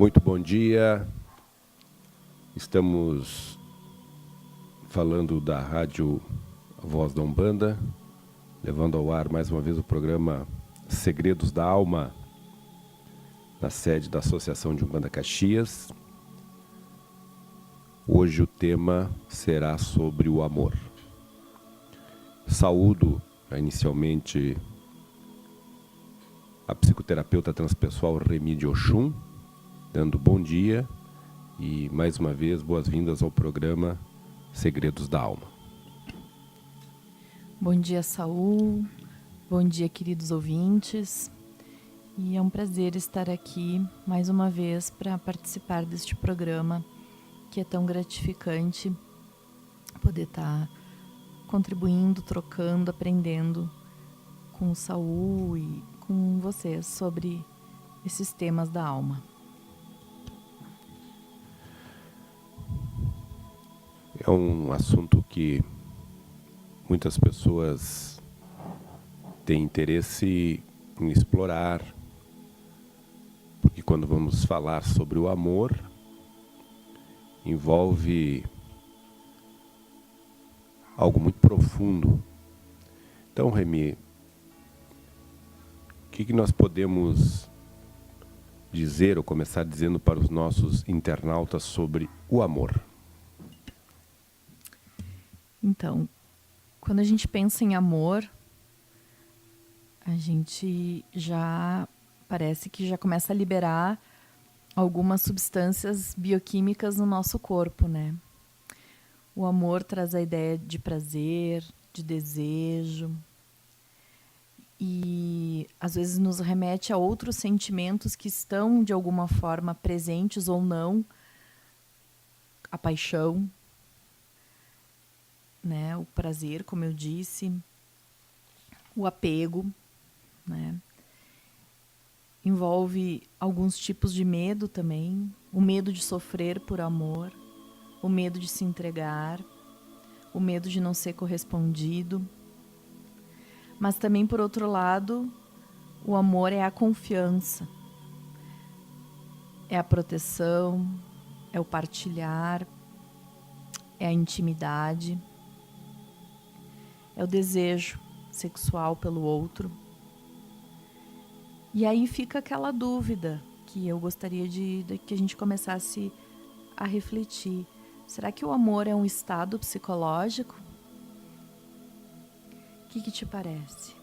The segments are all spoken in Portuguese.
Muito bom dia. Estamos falando da Rádio Voz da Umbanda, levando ao ar mais uma vez o programa Segredos da Alma, na sede da Associação de Umbanda Caxias. Hoje o tema será sobre o amor. Saúdo inicialmente a psicoterapeuta transpessoal Remi de Oxum, dando bom dia e mais uma vez boas-vindas ao programa Segredos da Alma. Bom dia, Saúl. Bom dia, queridos ouvintes. E é um prazer estar aqui mais uma vez para participar deste programa que é tão gratificante poder estar contribuindo, trocando, aprendendo com o Saúl e com vocês sobre esses temas da alma. É um assunto que muitas pessoas têm interesse em explorar, porque quando vamos falar sobre o amor, envolve algo muito profundo. Então, Remi, o que nós podemos dizer ou começar dizendo para os nossos internautas sobre o amor? Então, quando a gente pensa em amor, a gente já parece que já começa a liberar algumas substâncias bioquímicas no nosso corpo, né? O amor traz a ideia de prazer, de desejo, e às vezes nos remete a outros sentimentos que estão de alguma forma presentes ou não. A paixão, né? O prazer, como eu disse, o apego, né? Envolve alguns tipos de medo também, o medo de sofrer por amor, o medo de se entregar, o medo de não ser correspondido. Mas também, por outro lado, o amor é a confiança, é a proteção, é o partilhar, é a intimidade, é o desejo sexual pelo outro. E aí fica aquela dúvida que eu gostaria de que a gente começasse a refletir. Será que o amor é um estado psicológico? O que te parece?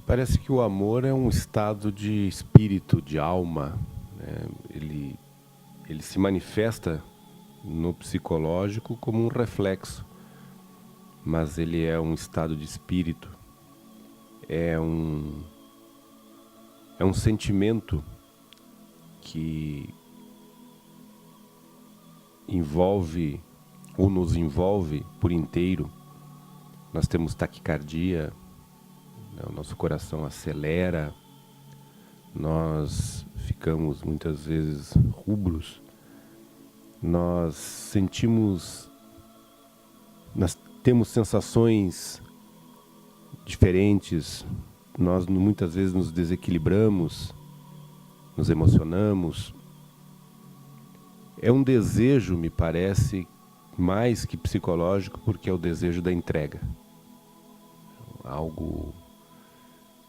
Parece que o amor é um estado de espírito, de alma, né? Ele se manifesta no psicológico como um reflexo, mas ele é um estado de espírito, é um sentimento que envolve ou nos envolve por inteiro. Nós temos taquicardia, né? O nosso coração acelera, nós ficamos muitas vezes rubros, nós sentimos, nós temos sensações diferentes, nós muitas vezes nos desequilibramos, nos emocionamos. É um desejo, me parece, mais que psicológico, porque é o desejo da entrega. Algo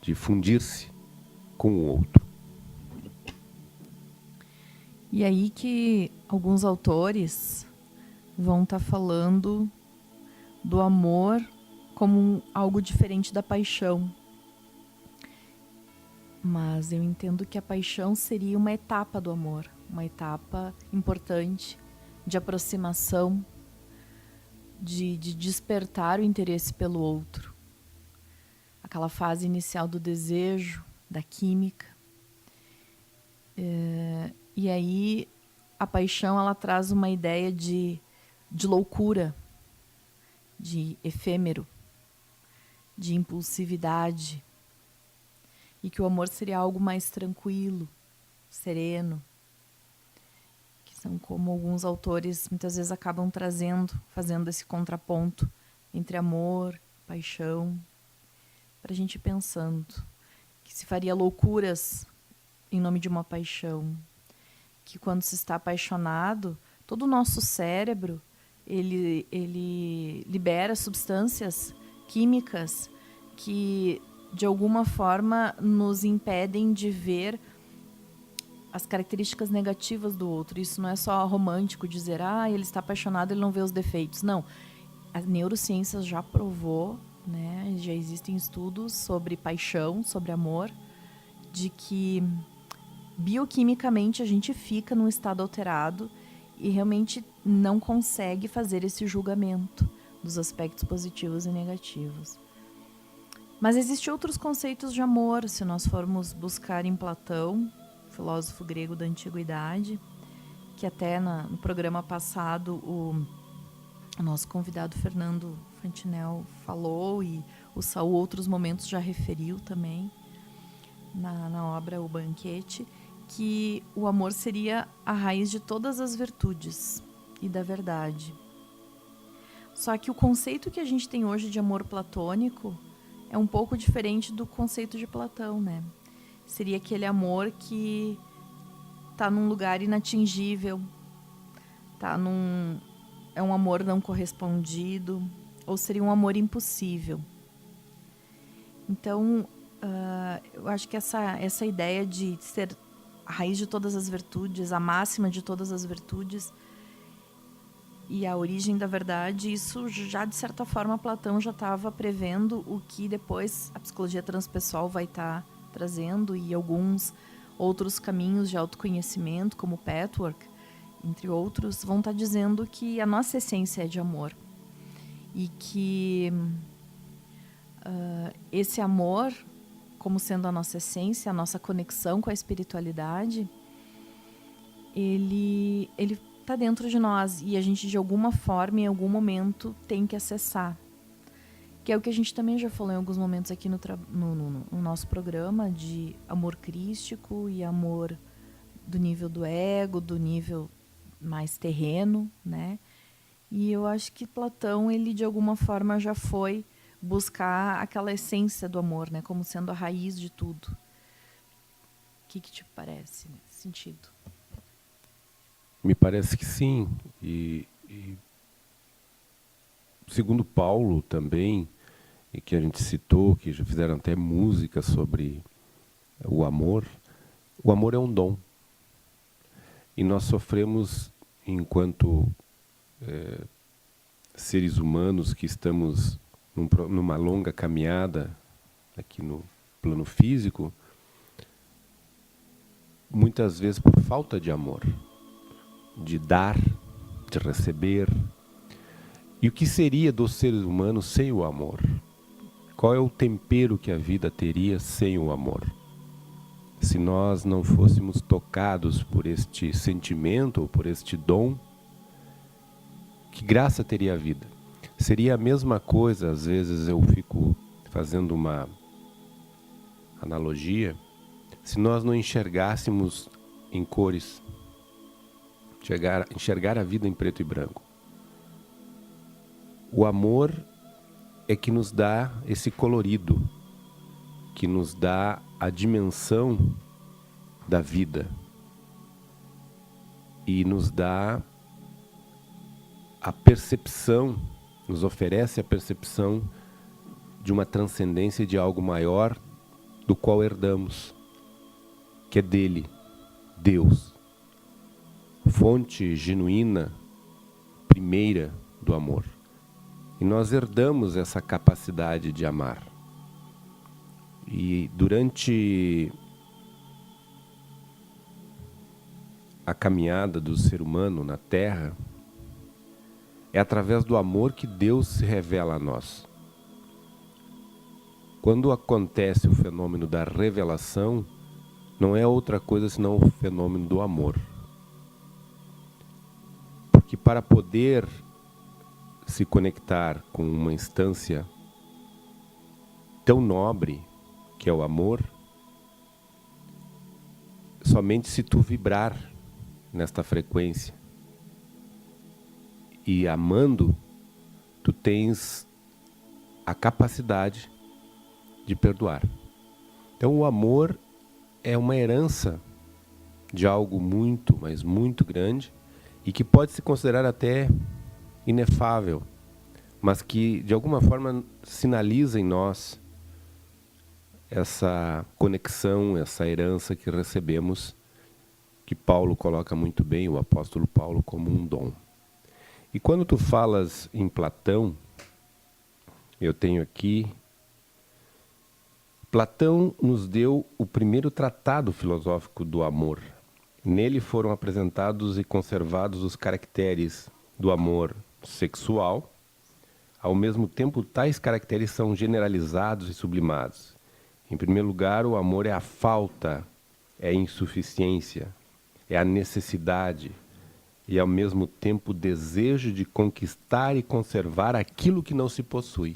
de fundir-se com o outro. E aí que alguns autores vão estar falando do amor como algo diferente da paixão. Mas eu entendo que a paixão seria uma etapa do amor, uma etapa importante de aproximação, de despertar o interesse pelo outro. Aquela fase inicial do desejo, da química. E aí a paixão ela traz uma ideia de loucura, de efêmero, de impulsividade, e que o amor seria algo mais tranquilo, sereno, que são como alguns autores muitas vezes acabam trazendo, fazendo esse contraponto entre amor, paixão, para a gente ir pensando que se faria loucuras em nome de uma paixão. Que quando se está apaixonado, todo o nosso cérebro ele libera substâncias químicas que, de alguma forma, nos impedem de ver as características negativas do outro. Isso não é só romântico, dizer, ele está apaixonado, ele não vê os defeitos. Não. A neurociência já provou, né, já existem estudos sobre paixão, sobre amor, de que bioquimicamente a gente fica num estado alterado e realmente não consegue fazer esse julgamento dos aspectos positivos e negativos. Mas existem outros conceitos de amor, se nós formos buscar em Platão, filósofo grego da antiguidade, que até no programa passado o nosso convidado Fernando Fantinel falou e o Saul outros momentos já referiu também na obra O Banquete, que o amor seria a raiz de todas as virtudes e da verdade. Só que o conceito que a gente tem hoje de amor platônico é um pouco diferente do conceito de Platão, né? Seria aquele amor que está num lugar inatingível, é um amor não correspondido, ou seria um amor impossível. Então, eu acho que essa ideia de ser a raiz de todas as virtudes, a máxima de todas as virtudes e a origem da verdade, isso já, de certa forma, Platão já estava prevendo o que depois a psicologia transpessoal vai estar trazendo e alguns outros caminhos de autoconhecimento, como o Pathwork, entre outros, vão estar dizendo que a nossa essência é de amor e que esse amor, como sendo a nossa essência, a nossa conexão com a espiritualidade, ele está dentro de nós e a gente, de alguma forma, em algum momento, tem que acessar. Que é o que a gente também já falou em alguns momentos aqui no nosso programa, de amor crístico e amor do nível do ego, do nível mais terreno, né? E eu acho que Platão, ele de alguma forma já foi buscar aquela essência do amor, né, como sendo a raiz de tudo. O que te parece nesse sentido? Me parece que sim. E segundo Paulo também, e que a gente citou, que já fizeram até música sobre o amor é um dom. E nós sofremos, enquanto seres humanos que estamos numa longa caminhada aqui no plano físico, muitas vezes por falta de amor, de dar, de receber. E o que seria dos seres humanos sem o amor? Qual é o tempero que a vida teria sem o amor? Se nós não fôssemos tocados por este sentimento ou por este dom, que graça teria a vida? Seria a mesma coisa, às vezes eu fico fazendo uma analogia, se nós não enxergássemos em cores, enxergar a vida em preto e branco. O amor é que nos dá esse colorido, que nos dá a dimensão da vida e nos dá a percepção, nos oferece a percepção de uma transcendência de algo maior do qual herdamos, que é dele, Deus, fonte genuína, primeira do amor. E nós herdamos essa capacidade de amar. E durante a caminhada do ser humano na Terra, é através do amor que Deus se revela a nós. Quando acontece o fenômeno da revelação, não é outra coisa senão o fenômeno do amor. Porque para poder se conectar com uma instância tão nobre, que é o amor, somente se tu vibrar nesta frequência e amando, tu tens a capacidade de perdoar. Então o amor é uma herança de algo muito, mas muito grande e que pode se considerar até inefável, mas que de alguma forma sinaliza em nós essa conexão, essa herança que recebemos, que Paulo coloca muito bem, o apóstolo Paulo, como um dom. E quando tu falas em Platão, eu tenho aqui, Platão nos deu o primeiro tratado filosófico do amor. Nele foram apresentados e conservados os caracteres do amor sexual. Ao mesmo tempo, tais caracteres são generalizados e sublimados. Em primeiro lugar, o amor é a falta, é a insuficiência, é a necessidade e, ao mesmo tempo, o desejo de conquistar e conservar aquilo que não se possui.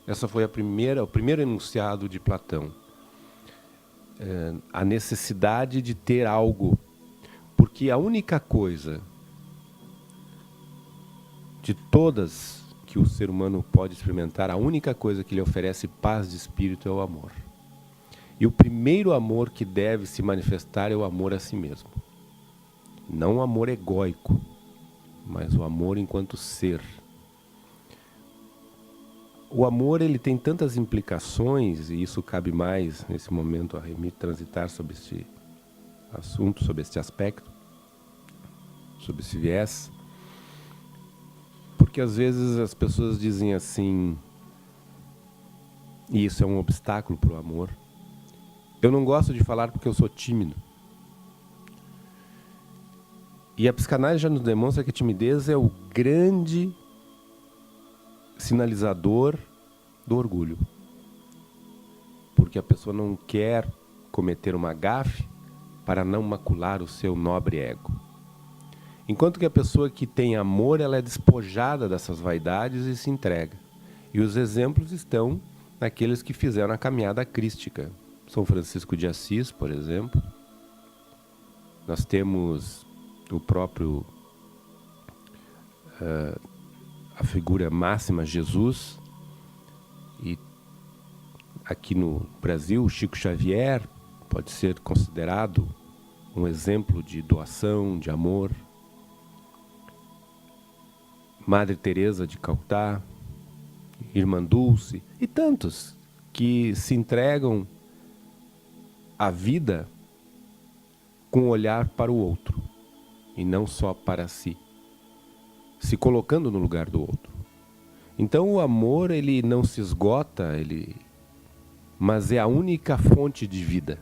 Essa foi o primeiro enunciado de Platão. A necessidade de ter algo, porque a única coisa de todas que o ser humano pode experimentar, a única coisa que lhe oferece paz de espírito é o amor. E o primeiro amor que deve se manifestar é o amor a si mesmo. Não o amor egóico, mas o amor enquanto ser. O amor, ele tem tantas implicações, e isso cabe mais nesse momento a Remy transitar sobre este assunto, sobre este aspecto, sobre esse viés, porque às vezes as pessoas dizem assim, e isso é um obstáculo para o amor, eu não gosto de falar porque eu sou tímido. E a psicanálise já nos demonstra que a timidez é o grande sinalizador do orgulho. Porque a pessoa não quer cometer uma gafe para não macular o seu nobre ego. Enquanto que a pessoa que tem amor, ela é despojada dessas vaidades e se entrega. E os exemplos estão naqueles que fizeram a caminhada crística. São Francisco de Assis, por exemplo. Nós temos o próprio a figura máxima, Jesus, e aqui no Brasil, Chico Xavier pode ser considerado um exemplo de doação, de amor. Madre Teresa de Calcutá, Irmã Dulce e tantos que se entregam à vida com um olhar para o outro e não só para si, se colocando no lugar do outro. Então o amor, ele não se esgota, mas é a única fonte de vida.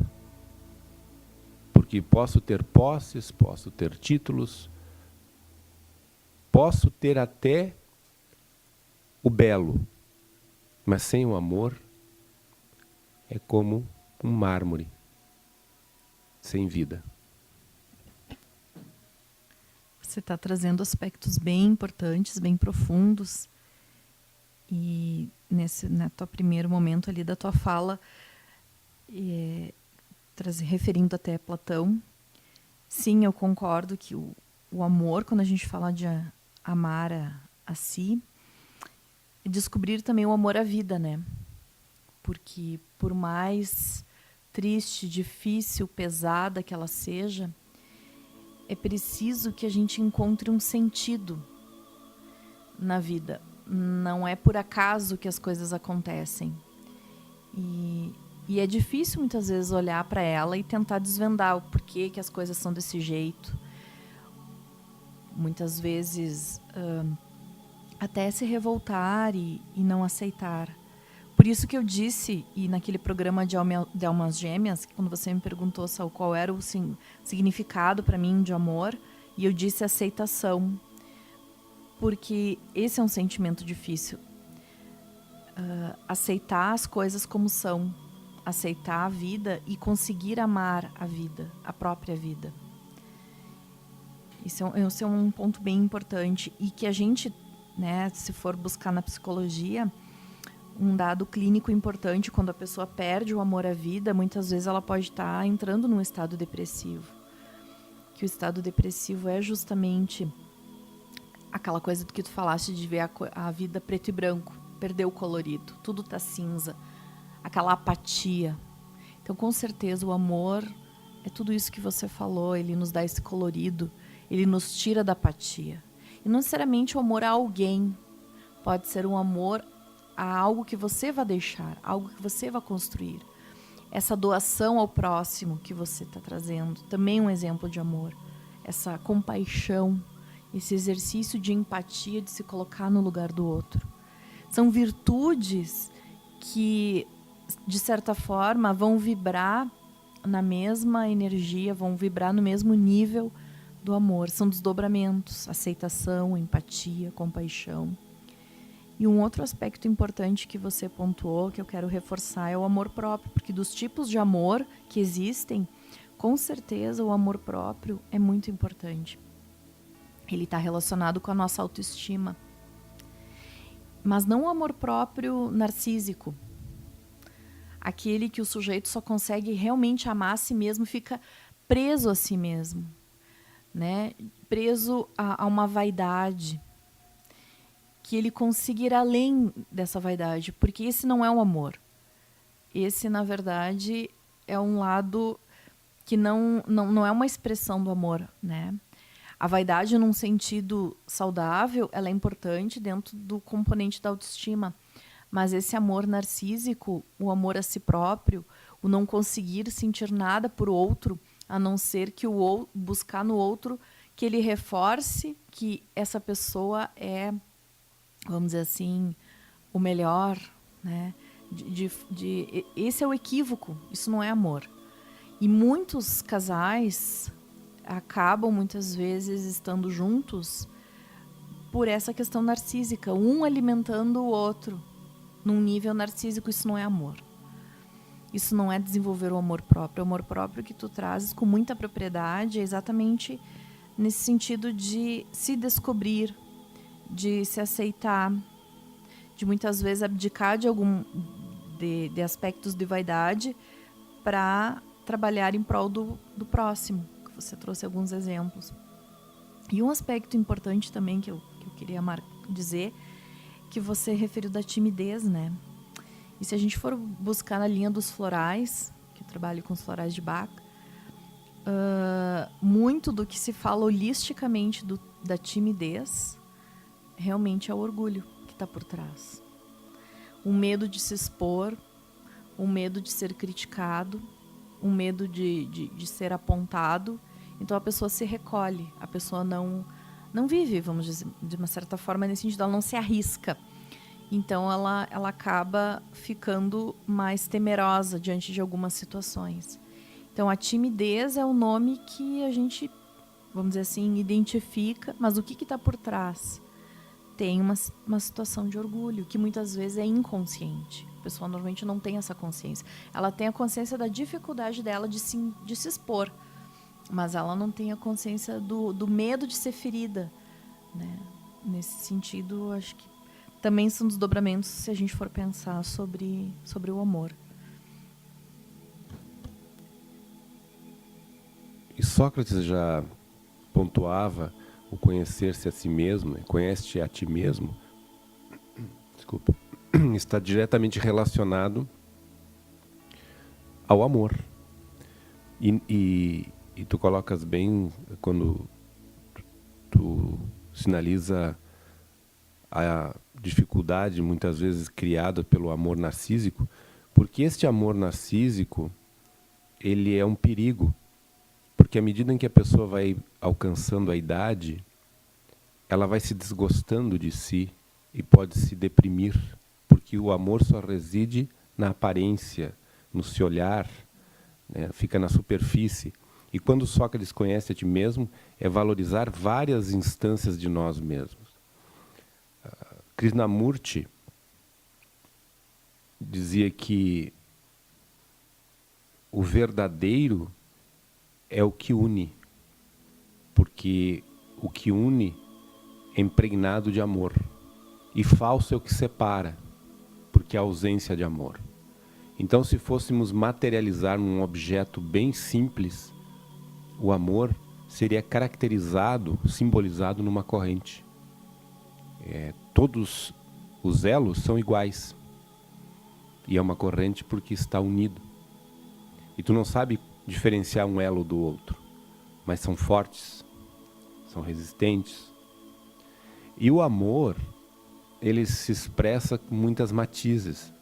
Porque posso ter posses, posso ter títulos, posso ter até o belo, mas sem o amor é como um mármore sem vida. Você está trazendo aspectos bem importantes, bem profundos. E no teu primeiro momento ali da tua fala, referindo até Platão, sim, eu concordo que o amor, quando a gente fala de amar a si, é descobrir também o amor à vida, né? Porque por mais triste, difícil, pesada que ela seja, é preciso que a gente encontre um sentido na vida. Não é por acaso que as coisas acontecem. E é difícil muitas vezes olhar para ela e tentar desvendar o porquê que as coisas são desse jeito. Muitas vezes até se revoltar e não aceitar. Por isso que eu disse, e naquele programa de Almas Gêmeas, quando você me perguntou, Saul, qual era o significado para mim de amor, e eu disse aceitação. Porque esse é um sentimento difícil. Aceitar as coisas como são. Aceitar a vida e conseguir amar a vida, a própria vida. Esse é um ponto bem importante. E que a gente, né, se for buscar na psicologia, um dado clínico importante, quando a pessoa perde o amor à vida, muitas vezes ela pode estar entrando num estado depressivo. Que o estado depressivo é justamente aquela coisa do que tu falaste de ver a vida preto e branco, perdeu o colorido, tudo tá cinza. aquela apatia. Então, com certeza, o amor é tudo isso que você falou, ele nos dá esse colorido, ele nos tira da apatia. E não necessariamente o amor a alguém, pode ser um amor a algo que você vai deixar, algo que você vai construir. Essa doação ao próximo que você está trazendo, também um exemplo de amor. Essa compaixão, esse exercício de empatia, de se colocar no lugar do outro. São virtudes que, de certa forma, vão vibrar na mesma energia, vão vibrar no mesmo nível do amor. São desdobramentos, aceitação, empatia, compaixão. E um outro aspecto importante que você pontuou, que eu quero reforçar, é o amor próprio, porque dos tipos de amor que existem, com certeza o amor próprio é muito importante. Ele está relacionado com a nossa autoestima. Mas não o amor próprio narcísico. Aquele que o sujeito só consegue realmente amar a si mesmo, fica preso a si mesmo, né? Preso a uma vaidade. Que ele consiga ir além dessa vaidade, porque esse não é o amor. Esse, na verdade, é um lado que não é uma expressão do amor, né? A vaidade, num sentido saudável, ela é importante dentro do componente da autoestima. Mas esse amor narcísico, o amor a si próprio, o não conseguir sentir nada por outro, a não ser que buscar no outro que ele reforce que essa pessoa é, vamos dizer assim, o melhor, né? Esse é o equívoco, isso não é amor. E muitos casais acabam, muitas vezes, estando juntos por essa questão narcísica, um alimentando o outro num nível narcísico. Isso não é amor. Isso não é desenvolver o amor próprio. O amor próprio que tu trazes com muita propriedade é exatamente nesse sentido de se descobrir, de se aceitar, de muitas vezes abdicar de aspectos de vaidade para trabalhar em prol do próximo, que você trouxe alguns exemplos. E um aspecto importante também que eu queria dizer, que você referiu da timidez, né? E se a gente for buscar na linha dos florais, que eu trabalho com os florais de Bach, muito do que se fala holisticamente da timidez realmente é o orgulho que está por trás. Um medo de se expor, um medo de ser criticado, um medo de ser apontado. Então a pessoa se recolhe, a pessoa não vive, vamos dizer, de uma certa forma, nesse sentido, ela não se arrisca. Então ela acaba ficando mais temerosa diante de algumas situações. Então a timidez é o nome que a gente, vamos dizer assim, identifica, mas o que está por trás? Tem uma situação de orgulho, que muitas vezes é inconsciente. A pessoa normalmente não tem essa consciência. Ela tem a consciência da dificuldade dela de se expor, mas ela não tem a consciência do medo de ser ferida, né? Nesse sentido, acho que também são desdobramentos se a gente for pensar sobre o amor. E Sócrates já pontuava o conhecer-se a si mesmo, conhece-te a ti mesmo, desculpa, está diretamente relacionado ao amor. E tu colocas bem quando tu sinaliza a dificuldade muitas vezes criada pelo amor narcísico, porque este amor narcísico, ele é um perigo, porque à medida em que a pessoa vai alcançando a idade, ela vai se desgostando de si e pode se deprimir, porque o amor só reside na aparência, no se olhar, né, fica na superfície. E quando Sócrates conhece a ti mesmo, é valorizar várias instâncias de nós mesmos. Krishnamurti dizia que o verdadeiro é o que une, porque o que une é impregnado de amor, e falso é o que separa, porque é a ausência de amor. Então, se fôssemos materializar num objeto bem simples, o amor seria caracterizado, simbolizado numa corrente. Todos os elos são iguais. E é uma corrente porque está unido. E tu não sabe diferenciar um elo do outro, mas são fortes, são resistentes. E o amor, ele se expressa com muitas matizes.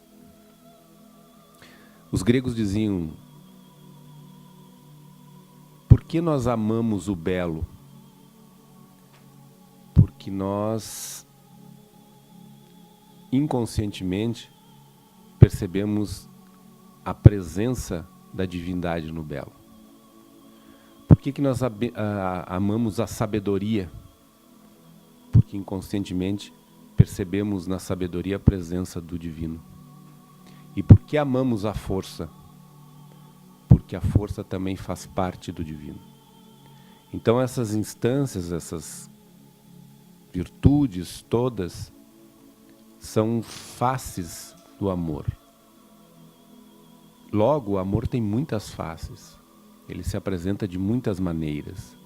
Os gregos diziam: por que nós amamos o belo? Porque nós, inconscientemente, percebemos a presença da divindade no belo. Por que nós amamos a sabedoria? Porque inconscientemente percebemos na sabedoria a presença do divino. E por que amamos a força? Porque a força também faz parte do divino. Então essas instâncias, essas virtudes todas, são faces do amor. Logo, o amor tem muitas faces. Ele se apresenta de muitas maneiras.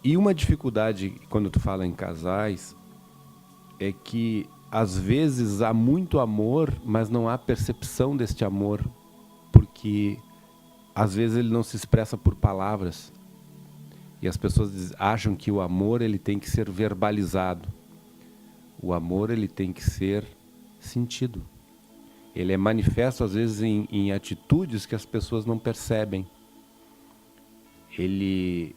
E uma dificuldade, quando tu fala em casais, é que às vezes há muito amor, mas não há percepção deste amor, porque às vezes ele não se expressa por palavras. E as pessoas acham que o amor ele tem que ser verbalizado. O amor ele tem que ser sentido. Ele é manifesto às vezes em atitudes que as pessoas não percebem. E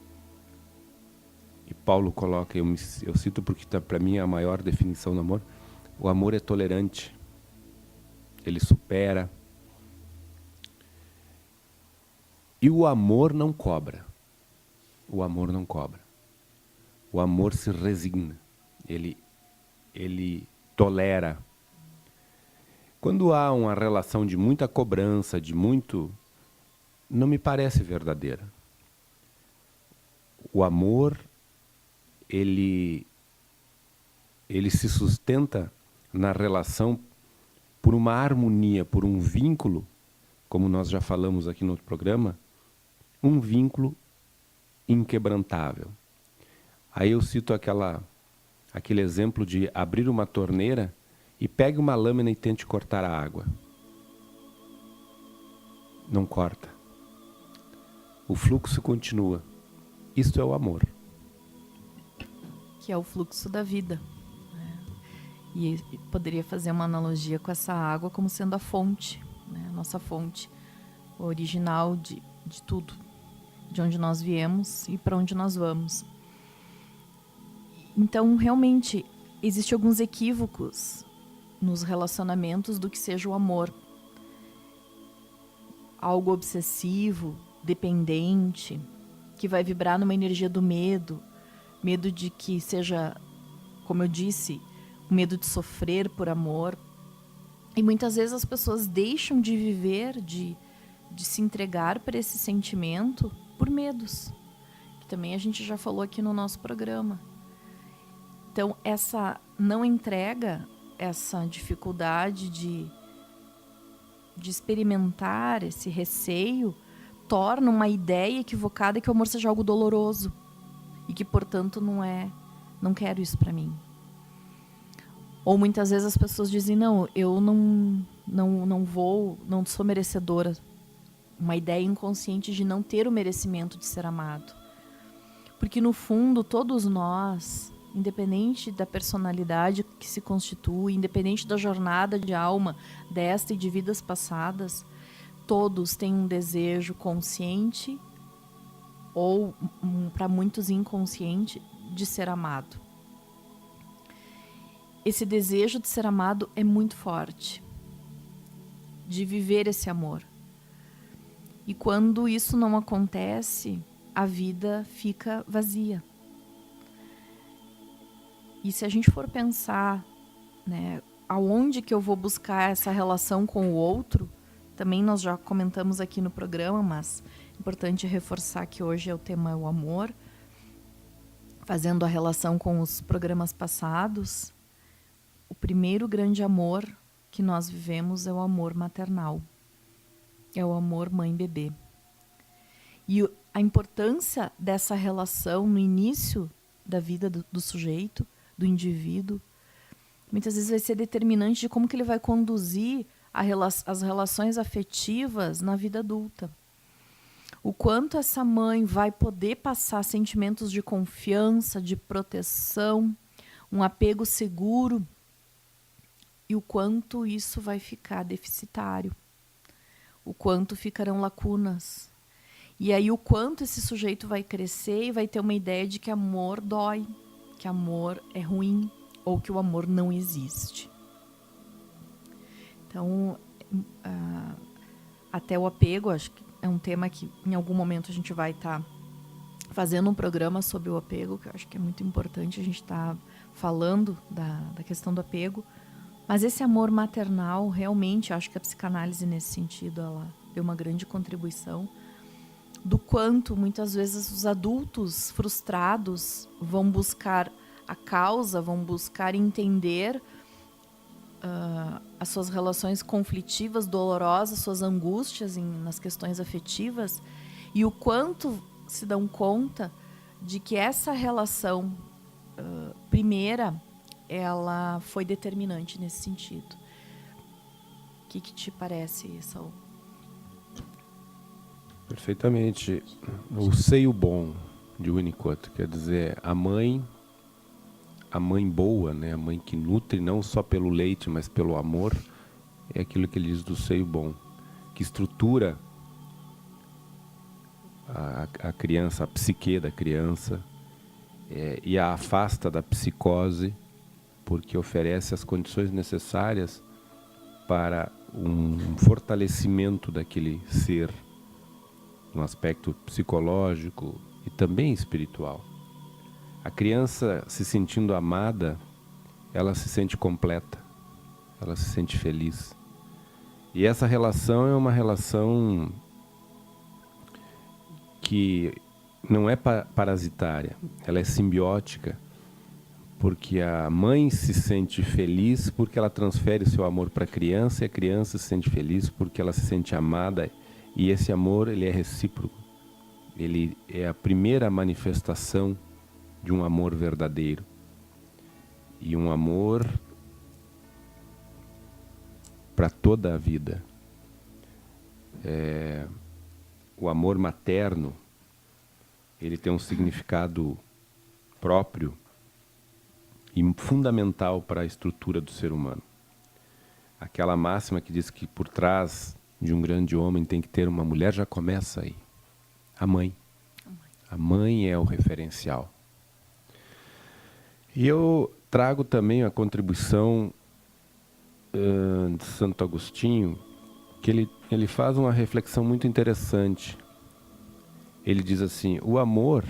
Paulo coloca, eu cito porque para mim é a maior definição do amor: o amor é tolerante, ele supera. E o amor não cobra. O amor não cobra. O amor se resigna. Ele tolera. Quando há uma relação de muita cobrança, não me parece verdadeira. O amor, ele se sustenta na relação por uma harmonia, por um vínculo, como nós já falamos aqui no outro programa, um vínculo inquebrantável. Aí eu cito aquele exemplo de abrir uma torneira e pegue uma lâmina e tente cortar a água. Não corta. O fluxo continua. Isto é o amor. Que é o fluxo da vida. E poderia fazer uma analogia com essa água como sendo a fonte, né? A nossa fonte original de tudo. De onde nós viemos e para onde nós vamos. Então, realmente, existem alguns equívocos nos relacionamentos do que seja o amor. Algo obsessivo, dependente, que vai vibrar numa energia do medo. Medo de que seja, como eu disse, o medo de sofrer por amor. E muitas vezes as pessoas deixam de viver, de se entregar para esse sentimento por medos, que também a gente já falou aqui no nosso programa. Então, essa não entrega, essa dificuldade de experimentar esse receio, torna uma ideia equivocada que o amor seja algo doloroso e que, portanto, não quero isso para mim. Ou muitas vezes as pessoas dizem: não, eu não sou merecedora. Uma ideia inconsciente de não ter o merecimento de ser amado. Porque no fundo, todos nós, independente da personalidade que se constitui, independente da jornada de alma desta e de vidas passadas, todos têm um desejo consciente ou, para muitos, inconsciente, de ser amado. Esse desejo de ser amado é muito forte, de viver esse amor. E quando isso não acontece, a vida fica vazia. E se a gente for pensar, né, aonde que eu vou buscar essa relação com o outro, também nós já comentamos aqui no programa, mas é importante reforçar que hoje o tema é o amor, fazendo a relação com os programas passados. O primeiro grande amor que nós vivemos é o amor maternal. É o amor mãe-bebê. E a importância dessa relação no início da vida do sujeito, do indivíduo, muitas vezes vai ser determinante de como que ele vai conduzir as relações afetivas na vida adulta. O quanto essa mãe vai poder passar sentimentos de confiança, de proteção, um apego seguro, e o quanto isso vai ficar deficitário, o quanto ficarão lacunas. E aí o quanto esse sujeito vai crescer e vai ter uma ideia de que amor dói, que amor é ruim, ou que o amor não existe. Então, até o apego, acho que é um tema que em algum momento a gente vai estar fazendo um programa sobre o apego, que eu acho que é muito importante a gente estar falando da questão do apego. Mas esse amor maternal, realmente, acho que a psicanálise nesse sentido, ela deu uma grande contribuição, do quanto muitas vezes os adultos frustrados vão buscar a causa, vão buscar entender as suas relações conflitivas, dolorosas, suas angústias nas questões afetivas, e o quanto se dão conta de que essa relação primeira, ela foi determinante nesse sentido. O que te parece, Saul? Perfeitamente. O seio bom de Winnicott, quer dizer, a mãe boa, né? A mãe que nutre não só pelo leite, mas pelo amor, é aquilo que ele diz do seio bom, que estrutura a criança, a psique da criança, e a afasta da psicose, porque oferece as condições necessárias para um fortalecimento daquele ser, no aspecto psicológico e também espiritual. A criança se sentindo amada, ela se sente completa, ela se sente feliz. E essa relação é uma relação que não é parasitária, ela é simbiótica, porque a mãe se sente feliz porque ela transfere o seu amor para a criança, e a criança se sente feliz porque ela se sente amada, e esse amor, ele é recíproco. Ele é a primeira manifestação de um amor verdadeiro. E um amor para toda a vida. O amor materno, ele tem um significado próprio e fundamental para a estrutura do ser humano. Aquela máxima que diz que por trás de um grande homem tem que ter uma mulher, já começa aí. A mãe. A mãe é o referencial. E eu trago também a contribuição de Santo Agostinho, que ele faz uma reflexão muito interessante. Ele diz assim: o amor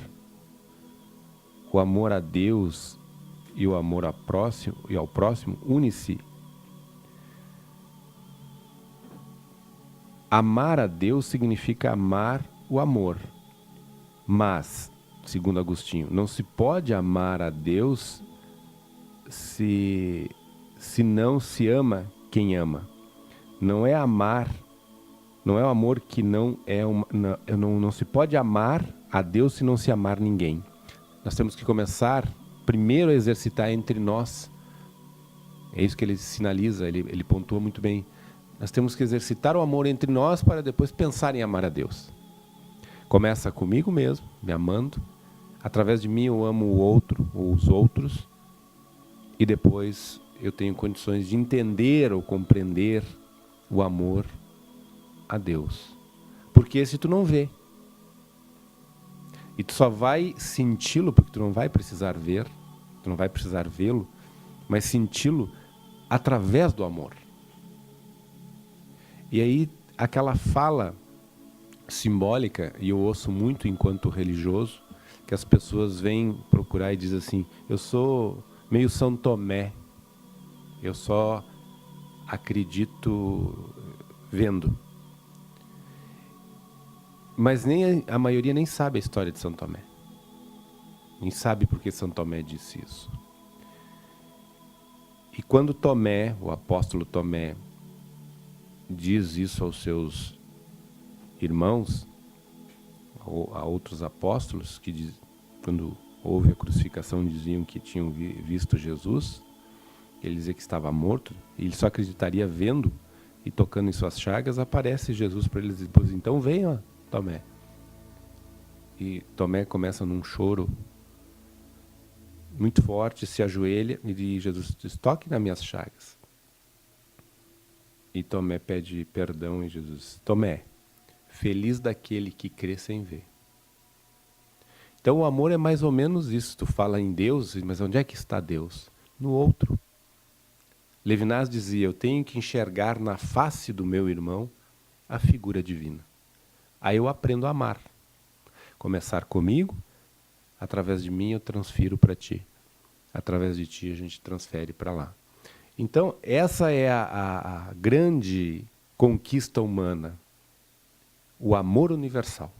a Deus e o amor ao próximo une-se. Amar a Deus significa amar o amor. Mas, segundo Agostinho, não se pode amar a Deus se não se ama quem ama. Não é amar, não é o amor que não é não se pode amar a Deus se não se amar ninguém. Nós temos que começar primeiro a exercitar entre nós. É isso que ele sinaliza, ele pontua muito bem. Nós temos que exercitar o amor entre nós para depois pensar em amar a Deus. Começa comigo mesmo, me amando. Através de mim eu amo o outro, ou os outros. E depois eu tenho condições de entender ou compreender o amor a Deus. Porque esse tu não vê. E tu só vai senti-lo, porque tu não vai precisar ver, tu não vai precisar vê-lo, mas senti-lo através do amor. E aí, aquela fala simbólica, e eu ouço muito enquanto religioso, que as pessoas vêm procurar e dizem assim: eu sou meio São Tomé, eu só acredito vendo. Mas nem a maioria nem sabe a história de São Tomé. Nem sabe por que São Tomé disse isso. E quando Tomé, o apóstolo Tomé, diz isso aos seus irmãos, ou a outros apóstolos, que quando houve a crucificação diziam que tinham visto Jesus, ele dizia que estava morto, e ele só acreditaria vendo e tocando em suas chagas. Aparece Jesus para eles e diz: então venha, Tomé. E Tomé começa num choro muito forte, se ajoelha e Jesus diz: toque nas minhas chagas. E Tomé pede perdão e Jesus: Tomé, feliz daquele que crê sem ver. Então o amor é mais ou menos isso. Tu fala em Deus, mas onde é que está Deus? No outro. Levinas dizia: eu tenho que enxergar na face do meu irmão a figura divina. Aí eu aprendo a amar. Começar comigo, através de mim eu transfiro para ti. Através de ti a gente transfere para lá. Então essa é a grande conquista humana. O amor universal.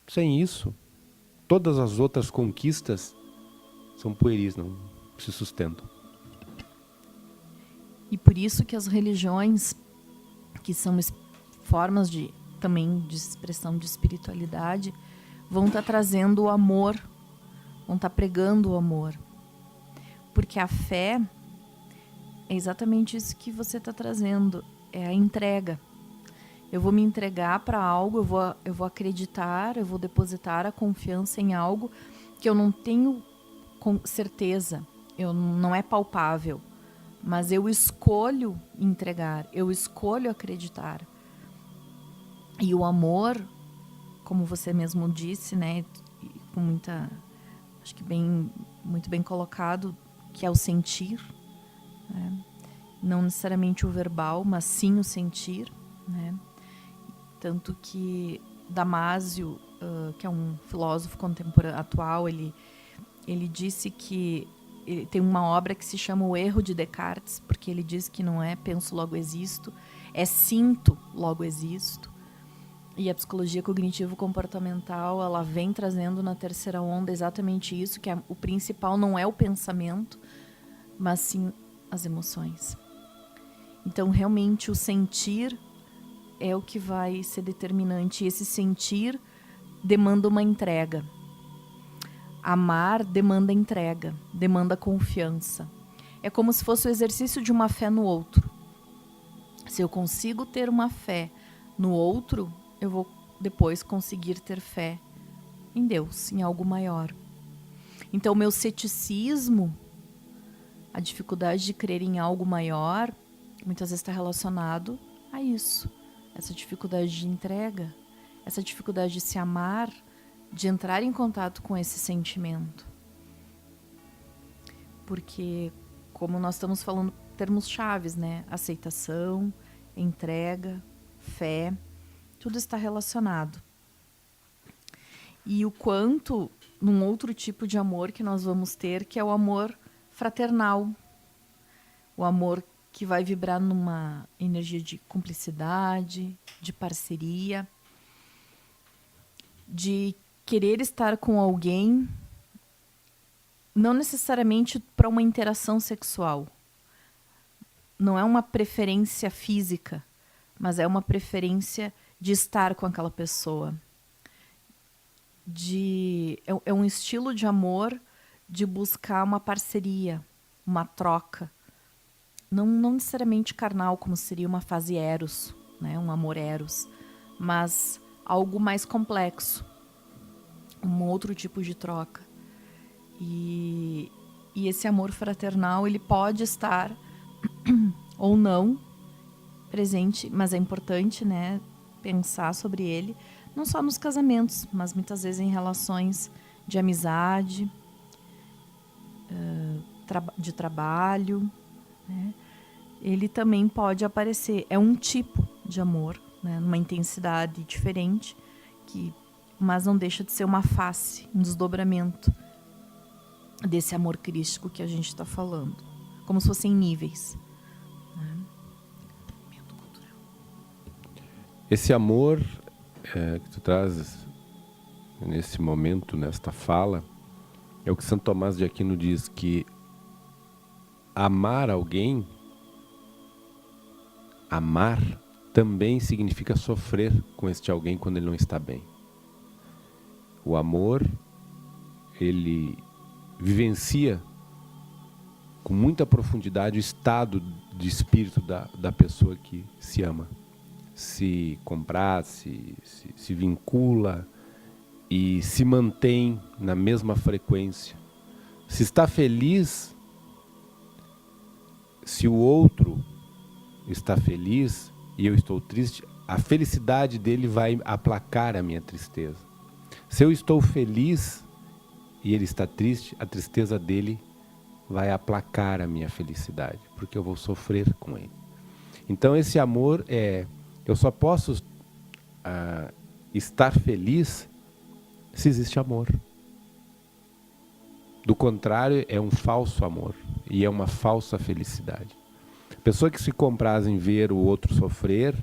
Sem isso, todas as outras conquistas são pueris, não se sustentam. E por isso que as religiões, que são formas também de expressão de espiritualidade, vão estar trazendo o amor, vão estar pregando o amor. Porque a fé é exatamente isso que você está trazendo, é a entrega. Eu vou me entregar para algo, eu vou acreditar, eu vou depositar a confiança em algo que eu não tenho certeza, não é palpável, mas eu escolho entregar, eu escolho acreditar. E o amor, como você mesmo disse, né, com muita, acho que muito bem colocado, que é o sentir, né? Não necessariamente o verbal, mas sim o sentir, né? Tanto que Damasio, que é um filósofo contemporâneo atual, ele disse que ele tem uma obra que se chama O Erro de Descartes, porque ele diz que não é penso, logo existo, é sinto, logo existo. E a psicologia cognitivo-comportamental, ela vem trazendo na terceira onda exatamente isso, que o principal não é o pensamento, mas sim as emoções. Então, realmente, o sentir é o que vai ser determinante. E esse sentir demanda uma entrega. Amar demanda entrega, demanda confiança. É como se fosse o exercício de uma fé no outro. Se eu consigo ter uma fé no outro, eu vou depois conseguir ter fé em Deus, em algo maior. Então, o meu ceticismo, a dificuldade de crer em algo maior, muitas vezes está relacionado a isso. Essa dificuldade de entrega, essa dificuldade de se amar, de entrar em contato com esse sentimento. Porque, como nós estamos falando, termos chaves, né? Aceitação, entrega, fé, tudo está relacionado. E o quanto, num outro tipo de amor que nós vamos ter, que é o amor fraternal. O amor que vai vibrar numa energia de cumplicidade, de parceria, de querer estar com alguém, não necessariamente para uma interação sexual. Não é uma preferência física, mas é uma preferência de estar com aquela pessoa. É um estilo de amor de buscar uma parceria, uma troca. Não necessariamente carnal, como seria uma fase eros, né? Um amor eros, mas algo mais complexo, um outro tipo de troca. E esse amor fraternal, ele pode estar ou não presente, mas é importante, né, pensar sobre ele, não só nos casamentos, mas muitas vezes em relações de amizade, de trabalho, né? Ele também pode aparecer. É um tipo de amor, né, numa intensidade diferente, mas não deixa de ser uma face, um desdobramento desse amor crístico que a gente está falando. Como se fossem níveis. Né? Esse amor que tu trazes nesse momento, nesta fala, é o que Santo Tomás de Aquino diz, que amar alguém, amar também significa sofrer com este alguém quando ele não está bem. O amor, ele vivencia com muita profundidade o estado de espírito da pessoa que se ama. Se comprar, se vincula e se mantém na mesma frequência. Se está feliz, se o outro está feliz e eu estou triste, a felicidade dele vai aplacar a minha tristeza. Se eu estou feliz e ele está triste, a tristeza dele vai aplacar a minha felicidade, porque eu vou sofrer com ele. Então esse amor eu só posso estar feliz se existe amor. Do contrário, é um falso amor e é uma falsa felicidade. A pessoa que se compraz em ver o outro sofrer,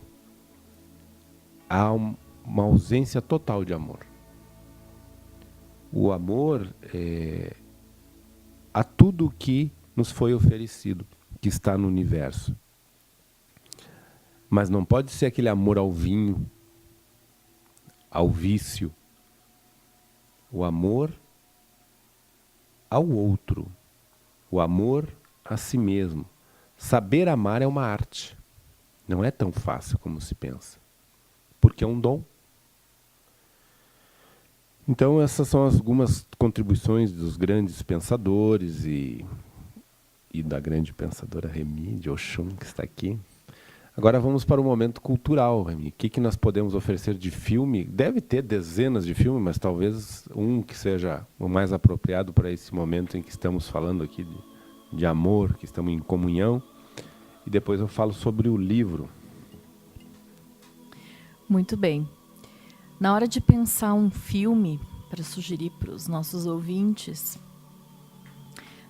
há uma ausência total de amor. O amor a tudo que nos foi oferecido, que está no universo. Mas não pode ser aquele amor ao vinho, ao vício. O amor ao outro. O amor a si mesmo. Saber amar é uma arte. Não é tão fácil como se pensa. Porque é um dom. Então essas são algumas contribuições dos grandes pensadores e da grande pensadora Remy de Oxum, que está aqui. Agora vamos para o momento cultural, Remy. O que nós podemos oferecer de filme? Deve ter dezenas de filmes, mas talvez um que seja o mais apropriado para esse momento em que estamos falando aqui de amor, que estamos em comunhão. E depois eu falo sobre o livro. Muito bem. Na hora de pensar um filme para sugerir para os nossos ouvintes,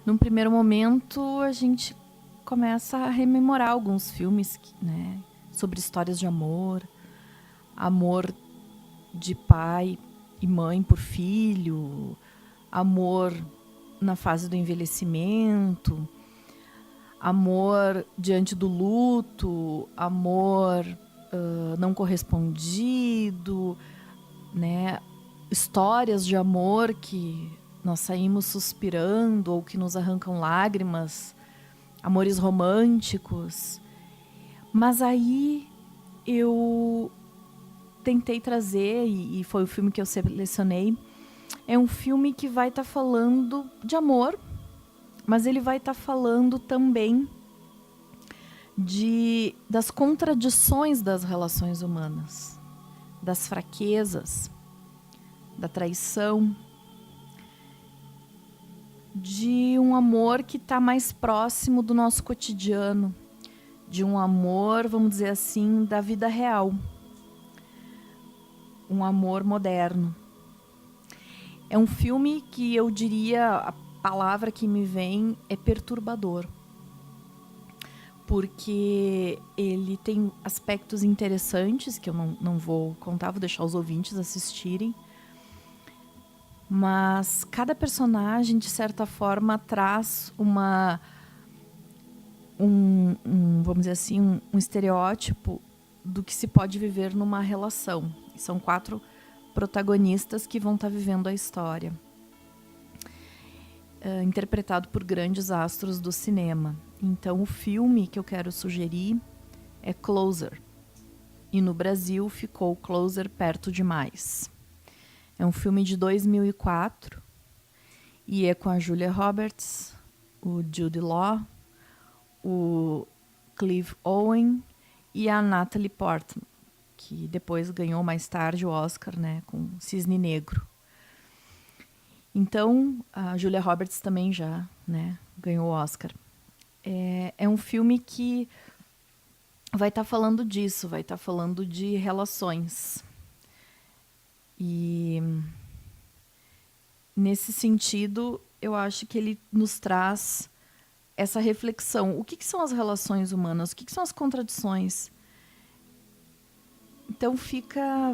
num primeiro momento a gente começa a rememorar alguns filmes, né, sobre histórias de amor, amor de pai e mãe por filho, amor na fase do envelhecimento, amor diante do luto, amor não correspondido, né? Histórias de amor que nós saímos suspirando ou que nos arrancam lágrimas, amores românticos. Mas aí eu tentei trazer, e foi o filme que eu selecionei, é um filme que vai estar falando de amor, mas ele vai estar falando também das contradições das relações humanas, das fraquezas, da traição, de um amor que está mais próximo do nosso cotidiano, de um amor, vamos dizer assim, da vida real, um amor moderno. É um filme que eu diria, a palavra que me vem é perturbador, porque ele tem aspectos interessantes que eu não vou contar, vou deixar os ouvintes assistirem. Mas cada personagem, de certa forma, traz vamos dizer assim, um estereótipo do que se pode viver numa relação. E são 4 protagonistas que vão estar vivendo a história. Interpretado por grandes astros do cinema. Então, o filme que eu quero sugerir é Closer. E no Brasil ficou Closer Perto Demais. É um filme de 2004 e é com a Julia Roberts, o Jude Law, o Clive Owen e a Natalie Portman, que depois ganhou mais tarde o Oscar, né, com Cisne Negro. Então, a Julia Roberts também já, né, ganhou o Oscar. É um filme que vai estar falando disso, vai estar falando de relações. E nesse sentido, eu acho que ele nos traz essa reflexão. O que são as relações humanas? O que são as contradições? Então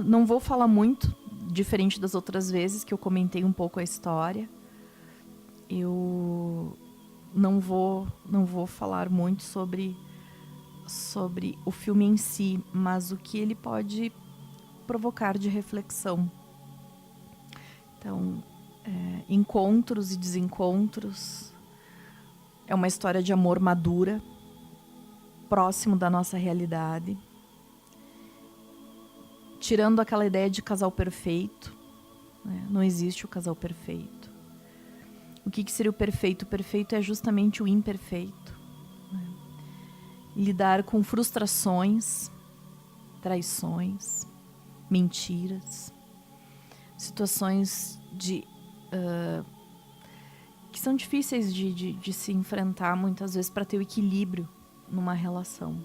não vou falar muito, diferente das outras vezes que eu comentei um pouco a história. Eu não vou falar muito sobre o filme em si, mas o que ele pode provocar de reflexão. Então, encontros e desencontros, É uma história de amor madura, próximo da nossa realidade, tirando aquela ideia de casal perfeito, né? Não existe o casal perfeito. O que seria o perfeito? O perfeito é justamente o imperfeito, né? Lidar com frustrações, traições, mentiras, situações que são difíceis de se enfrentar muitas vezes para ter o equilíbrio numa relação.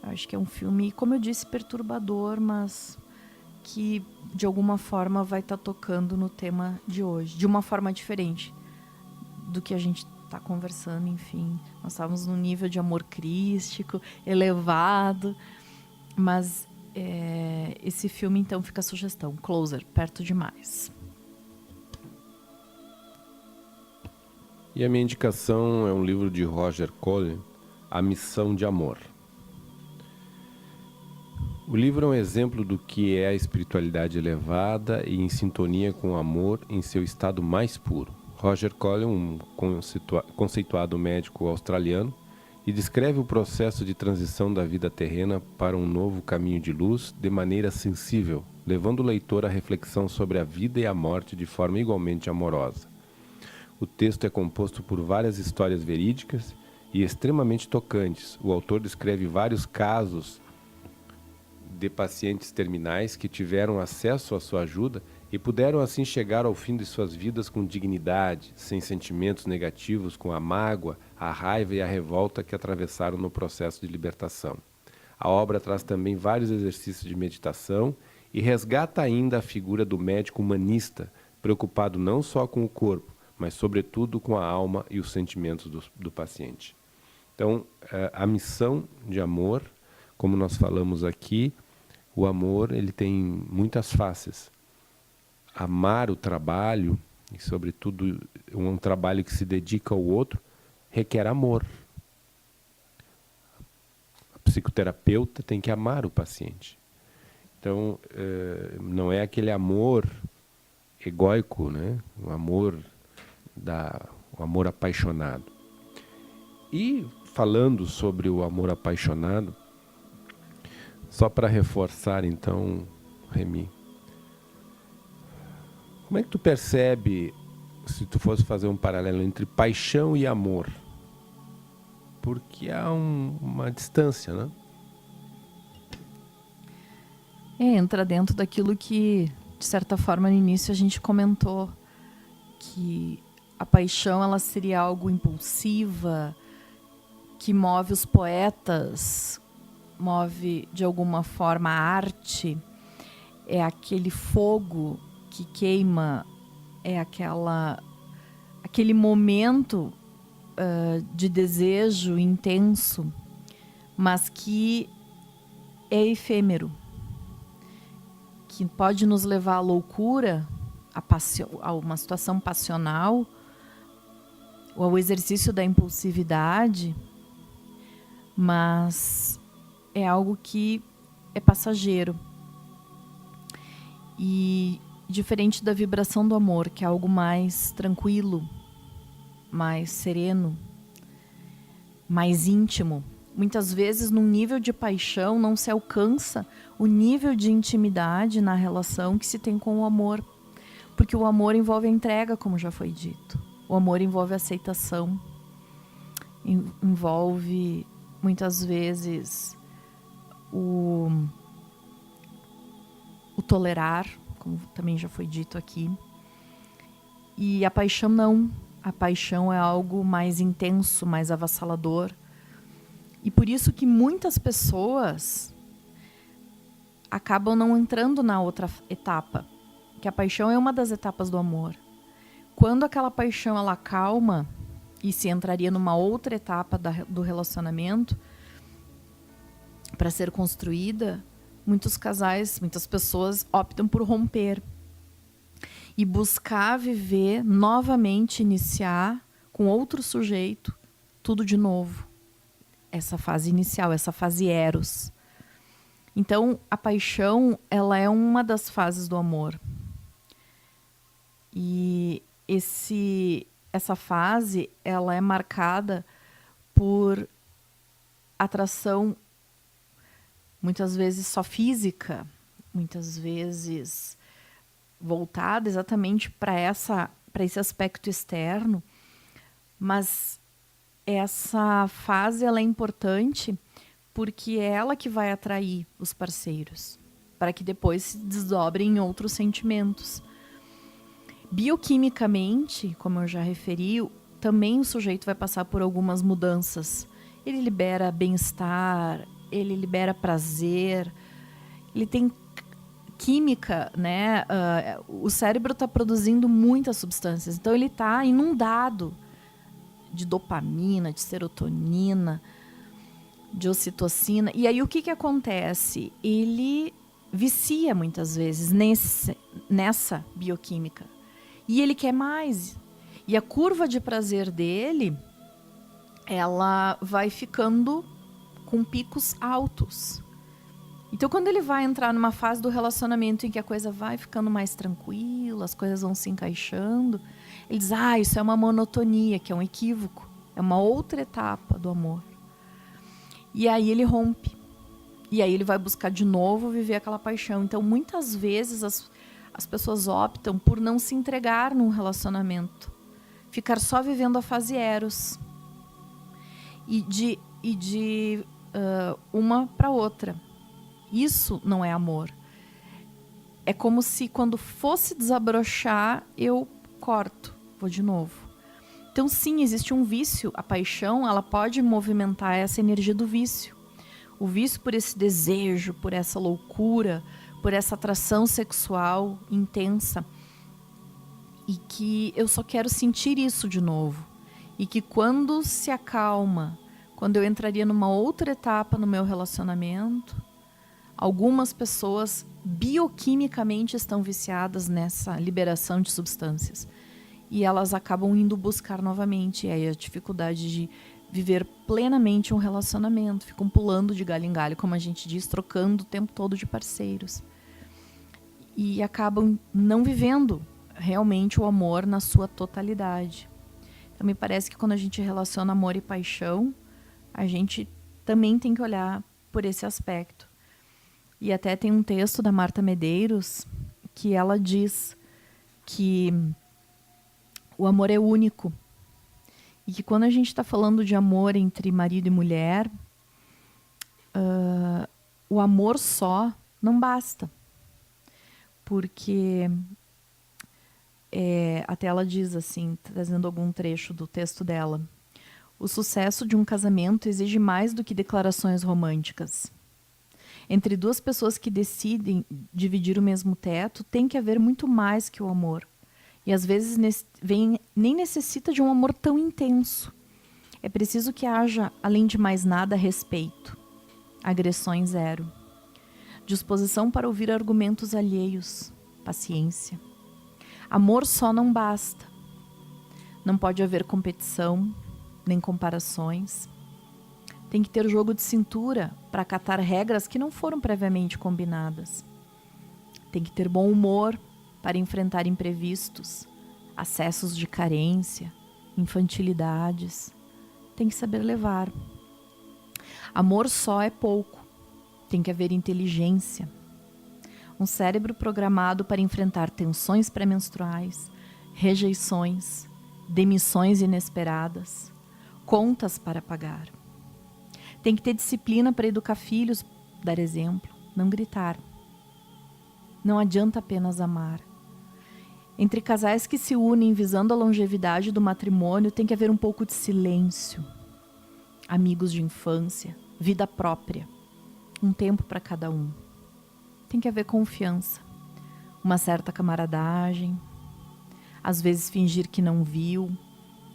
Eu acho que é um filme, como eu disse, perturbador, mas que de alguma forma vai estar tocando no tema de hoje, de uma forma diferente do que a gente está conversando. Enfim, nós estávamos num nível de amor crístico, elevado, mas esse filme, então, fica a sugestão: Closer, Perto Demais. E a minha indicação é um livro de Roger Cole, A Missão de Amor. O livro é um exemplo do que é a espiritualidade elevada e em sintonia com o amor em seu estado mais puro. Roger Cole é um conceituado médico australiano e descreve o processo de transição da vida terrena para um novo caminho de luz de maneira sensível, levando o leitor à reflexão sobre a vida e a morte de forma igualmente amorosa. O texto é composto por várias histórias verídicas e extremamente tocantes. O autor descreve vários casos de pacientes terminais que tiveram acesso à sua ajuda e puderam assim chegar ao fim de suas vidas com dignidade, sem sentimentos negativos, com a mágoa, a raiva e a revolta que atravessaram no processo de libertação. A obra traz também vários exercícios de meditação e resgata ainda a figura do médico humanista, preocupado não só com o corpo, mas sobretudo com a alma e os sentimentos do paciente. Então, a missão de amor, como nós falamos aqui, o amor ele tem muitas faces. Amar o trabalho, e sobretudo um trabalho que se dedica ao outro, requer amor. A psicoterapeuta tem que amar o paciente. Então, não é aquele amor egóico, né? O amor apaixonado. E falando sobre o amor apaixonado, só para reforçar então, Remy, como é que tu percebe, se tu fosse fazer um paralelo entre paixão e amor? Porque há uma distância, né? Entra dentro daquilo que, de certa forma, no início a gente comentou, que a paixão ela seria algo impulsiva, que move os poetas, move de alguma forma a arte, é aquele fogo que queima, é aquele momento de desejo intenso, mas que é efêmero, que pode nos levar à loucura, a uma situação passional, ou ao exercício da impulsividade, mas é algo que é passageiro. E diferente da vibração do amor, que é algo mais tranquilo, mais sereno, mais íntimo. Muitas vezes, num nível de paixão, não se alcança o nível de intimidade na relação que se tem com o amor. Porque o amor envolve a entrega, como já foi dito. O amor envolve a aceitação. Envolve, muitas vezes, o tolerar, como também já foi dito aqui. E a paixão não. A paixão é algo mais intenso, mais avassalador. E por isso que muitas pessoas acabam não entrando na outra etapa, que a paixão é uma das etapas do amor. Quando aquela paixão ela acalma e se entraria numa outra etapa do relacionamento para ser construída, muitos casais, muitas pessoas optam por romper e buscar viver novamente, iniciar com outro sujeito, tudo de novo. Essa fase inicial, essa fase eros. Então, a paixão, ela é uma das fases do amor. E essa fase ela é marcada por atração muitas vezes só física, muitas vezes voltada exatamente para esse aspecto externo, mas essa fase ela é importante porque é ela que vai atrair os parceiros, para que depois se desdobrem em outros sentimentos. Bioquimicamente, como eu já referi, também o sujeito vai passar por algumas mudanças. Ele libera bem-estar, ele libera prazer, ele tem química, né? O cérebro está produzindo muitas substâncias, então ele está inundado de dopamina, de serotonina, de ocitocina. E aí o que acontece? Ele vicia muitas vezes nessa bioquímica. E ele quer mais. E a curva de prazer dele, ela vai ficando com picos altos. Então, quando ele vai entrar numa fase do relacionamento em que a coisa vai ficando mais tranquila, as coisas vão se encaixando, ele diz, isso é uma monotonia, que é um equívoco. É uma outra etapa do amor. E aí ele rompe. E aí ele vai buscar de novo viver aquela paixão. Então, muitas vezes, as pessoas optam por não se entregar num relacionamento. Ficar só vivendo a fase eros. E de uma para outra. Isso não é amor. É como se quando fosse desabrochar, eu corto, vou de novo. Então sim, existe um vício. A paixão, ela pode movimentar essa energia do vício. O vício por esse desejo, por essa loucura, por essa atração sexual intensa. E que eu só quero sentir isso de novo. E que quando se acalma, quando eu entraria numa outra etapa no meu relacionamento, algumas pessoas bioquimicamente estão viciadas nessa liberação de substâncias. E elas acabam indo buscar novamente. E aí a dificuldade de viver plenamente um relacionamento. Ficam pulando de galho em galho, como a gente diz, trocando o tempo todo de parceiros. E acabam não vivendo realmente o amor na sua totalidade. Então me parece que quando a gente relaciona amor e paixão, a gente também tem que olhar por esse aspecto. E até tem um texto da Marta Medeiros que ela diz que o amor é único. E que quando a gente está falando de amor entre marido e mulher, o amor só não basta. Porque, até ela diz assim, trazendo algum trecho do texto dela, o sucesso de um casamento exige mais do que declarações românticas. Entre duas pessoas que decidem dividir o mesmo teto, tem que haver muito mais que o amor. E às vezes nem necessita de um amor tão intenso. É preciso que haja, além de mais nada, respeito. Agressões zero. Disposição para ouvir argumentos alheios. Paciência. Amor só não basta. Não pode haver competição, nem comparações. Tem que ter jogo de cintura para acatar regras que não foram previamente combinadas. Tem que ter bom humor para enfrentar imprevistos, acessos de carência, infantilidades. Tem que saber levar. Amor só é pouco. Tem que haver inteligência. Um cérebro programado para enfrentar tensões pré-menstruais, rejeições, demissões inesperadas, contas para pagar. Tem que ter disciplina para educar filhos, dar exemplo, não gritar. Não adianta apenas amar. Entre casais que se unem visando a longevidade do matrimônio, tem que haver um pouco de silêncio. Amigos de infância, vida própria. Um tempo para cada um. Tem que haver confiança. Uma certa camaradagem. Às vezes fingir que não viu.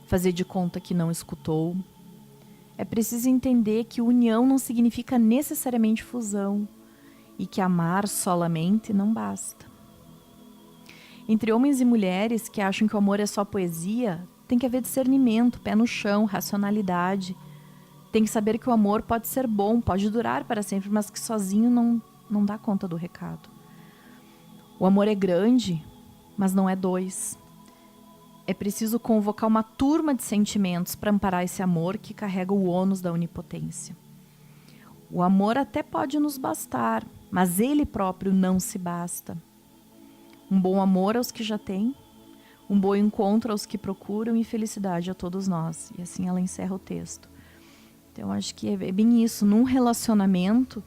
Fazer de conta que não escutou. É preciso entender que união não significa necessariamente fusão e que amar solamente não basta. Entre homens e mulheres que acham que o amor é só poesia, tem que haver discernimento, pé no chão, racionalidade. Tem que saber que o amor pode ser bom, pode durar para sempre, mas que sozinho não dá conta do recado. O amor é grande, mas não é dois. é preciso convocar uma turma de sentimentos para amparar esse amor que carrega o ônus da onipotência. O amor até pode nos bastar, mas ele próprio não se basta. Um bom amor aos que já têm, um bom encontro aos que procuram e felicidade a todos nós. E assim ela encerra o texto. Então, acho que é bem isso. Num relacionamento,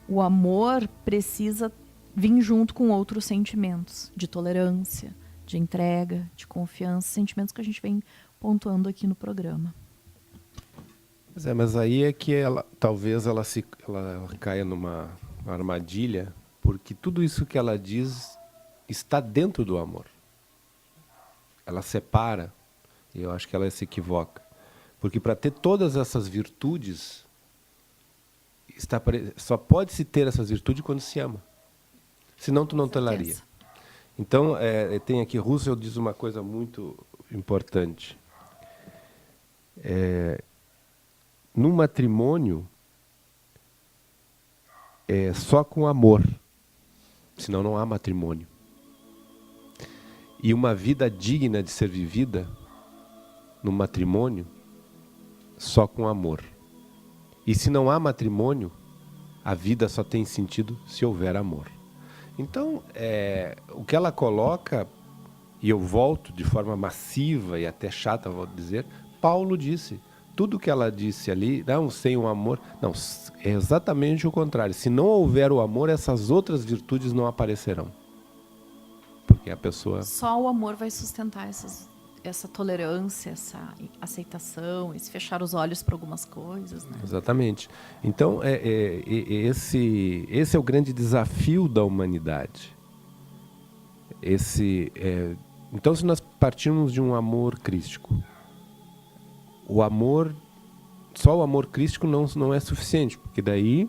o amor precisa vir junto com outros sentimentos de tolerância, de entrega, de confiança, sentimentos que a gente vem pontuando aqui no programa. Mas aí é que talvez ela caia numa armadilha, porque tudo isso que ela diz está dentro do amor. Ela separa, e eu acho que ela se equivoca. Porque para ter todas essas virtudes, só pode-se ter essas virtudes quando se ama. Senão tu não toleraria. Então, tem aqui, Russell diz uma coisa muito importante. No matrimônio, é só com amor, senão não há matrimônio. E uma vida digna de ser vivida no matrimônio, só com amor. E se não há matrimônio, a vida só tem sentido se houver amor. Então, o que ela coloca, e eu volto de forma massiva e até chata, vou dizer, Paulo disse, tudo que ela disse ali, não, sem o amor, não, é exatamente o contrário. Se não houver o amor, essas outras virtudes não aparecerão. Porque a pessoa... Só o amor vai sustentar essa tolerância, essa aceitação, esse fechar os olhos para algumas coisas, né? Exatamente. Então, esse é o grande desafio da humanidade. Então, se nós partirmos de um amor crístico, só o amor crístico não é suficiente, porque daí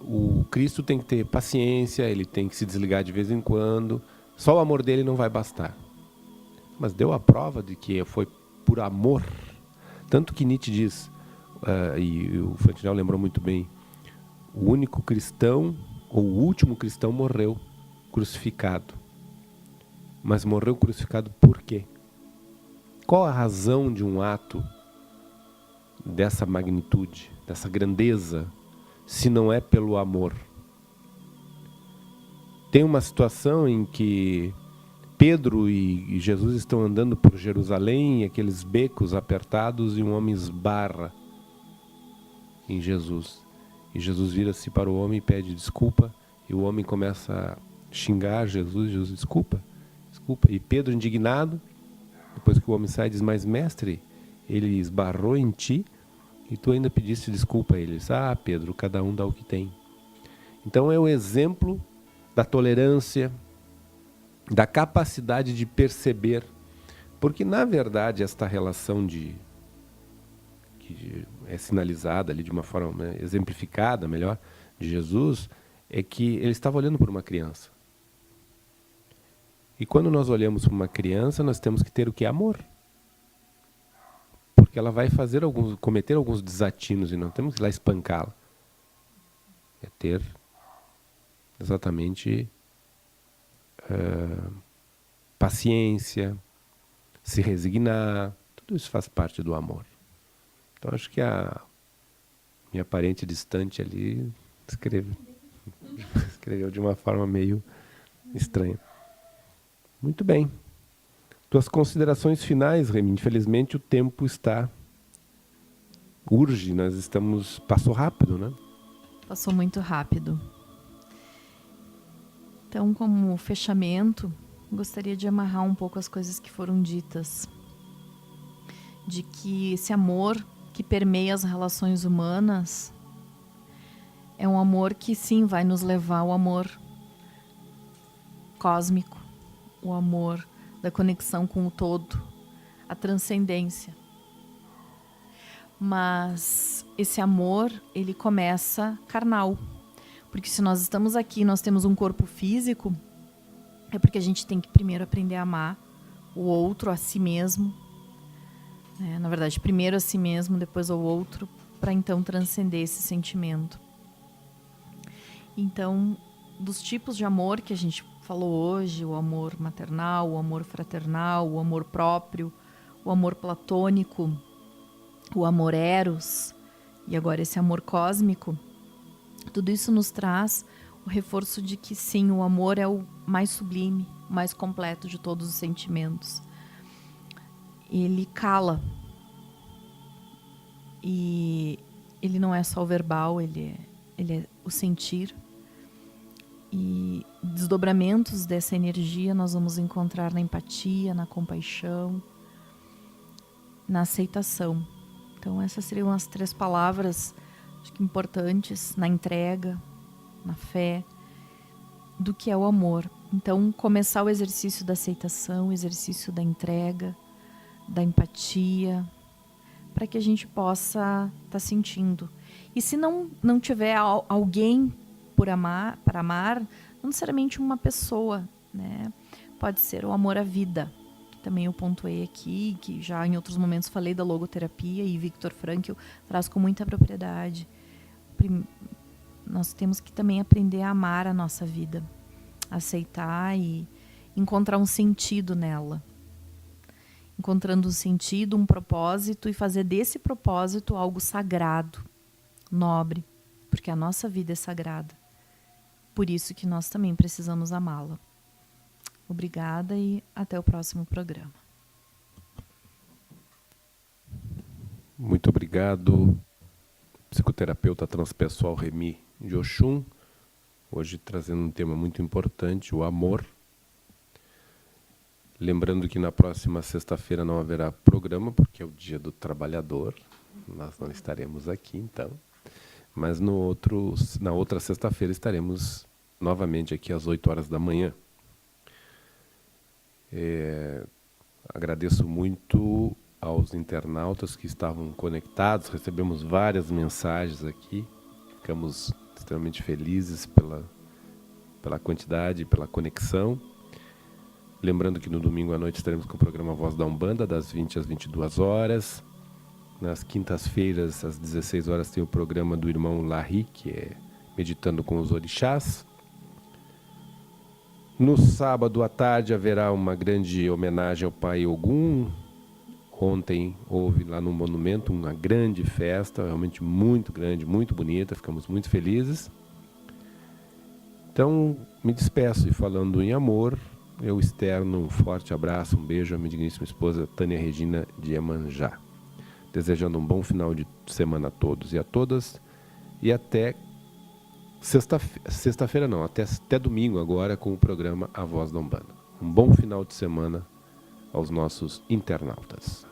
o Cristo tem que ter paciência, ele tem que se desligar de vez em quando, só o amor dele não vai bastar. Mas deu a prova de que foi por amor. Tanto que Nietzsche diz, e o Fantinel lembrou muito bem, o único cristão, ou o último cristão morreu crucificado. Mas morreu crucificado por quê? Qual a razão de um ato dessa magnitude, dessa grandeza, se não é pelo amor? Tem uma situação em que Pedro e Jesus estão andando por Jerusalém, aqueles becos apertados, e um homem esbarra em Jesus. E Jesus vira-se para o homem e pede desculpa, e o homem começa a xingar Jesus, desculpa. E Pedro, indignado, depois que o homem sai, diz, mas mestre, ele esbarrou em ti e tu ainda pediste desculpa a ele. Diz, Pedro, cada um dá o que tem. Então é o exemplo da tolerância, da capacidade de perceber, porque na verdade esta relação que é sinalizada ali de uma forma exemplificada, melhor, de Jesus, é que ele estava olhando para uma criança. E quando nós olhamos para uma criança, nós temos que ter o que? Amor. Porque ela vai cometer alguns desatinos e não temos que ir lá espancá-la. É ter exatamente paciência, se resignar, tudo isso faz parte do amor. Então acho que a minha parente distante ali escreveu de uma forma meio estranha. Muito bem. Tuas considerações finais, Remy. Infelizmente o tempo urge, passou rápido, né? Passou muito rápido. Então, como fechamento, gostaria de amarrar um pouco as coisas que foram ditas. De que esse amor que permeia as relações humanas é um amor que sim vai nos levar ao amor cósmico, o amor da conexão com o todo, a transcendência. Mas esse amor, ele começa carnal. Porque se nós estamos aqui, nós temos um corpo físico, é porque a gente tem que primeiro aprender a amar o outro, a si mesmo. Na verdade, primeiro a si mesmo, depois ao outro, para então transcender esse sentimento. Então, dos tipos de amor que a gente falou hoje, o amor maternal, o amor fraternal, o amor próprio, o amor platônico, o amor eros e agora esse amor cósmico, tudo isso nos traz o reforço de que sim, o amor é o mais sublime, o mais completo de todos os sentimentos. Ele cala. E ele não é só o verbal, ele é o sentir. E desdobramentos dessa energia nós vamos encontrar na empatia, na compaixão, na aceitação. Então essas seriam as 3 palavras, acho que importantes, na entrega, na fé, do que é o amor. Então começar o exercício da aceitação, o exercício da entrega, da empatia, para que a gente possa estar sentindo. E se não tiver alguém para amar, não necessariamente uma pessoa, né? Pode ser o amor à vida, que também eu pontuei aqui, que já em outros momentos falei da logoterapia, e Viktor Frankl traz com muita propriedade. Nós temos que também aprender a amar a nossa vida, aceitar e encontrar um sentido nela. Encontrando um sentido, um propósito, e fazer desse propósito algo sagrado, nobre, porque a nossa vida é sagrada. Por isso que nós também precisamos amá-la. Obrigada e até o próximo programa. Muito obrigado, psicoterapeuta transpessoal Remy de Oxum, hoje trazendo um tema muito importante, o amor. Lembrando que na próxima sexta-feira não haverá programa, porque é o Dia do Trabalhador. Nós não estaremos aqui, então. Mas na outra sexta-feira estaremos novamente aqui às 8 horas da manhã. Agradeço muito aos internautas que estavam conectados. Recebemos várias mensagens aqui. Ficamos extremamente felizes pela quantidade e pela conexão. Lembrando que no domingo à noite estaremos com o programa Voz da Umbanda, das 20 às 22 horas. Nas quintas-feiras, às 16 horas, tem o programa do irmão Larry, que é Meditando com os Orixás. No sábado à tarde haverá uma grande homenagem ao Pai Ogum. Ontem houve lá no monumento uma grande festa, realmente muito grande, muito bonita, ficamos muito felizes. Então, me despeço e falando em amor, eu externo um forte abraço, um beijo à minha digníssima esposa Tânia Regina de Iemanjá. Desejando um bom final de semana a todos e a todas. E até sexta-feira não, até domingo agora com o programa A Voz da Umbanda. Um bom final de semana aos nossos internautas.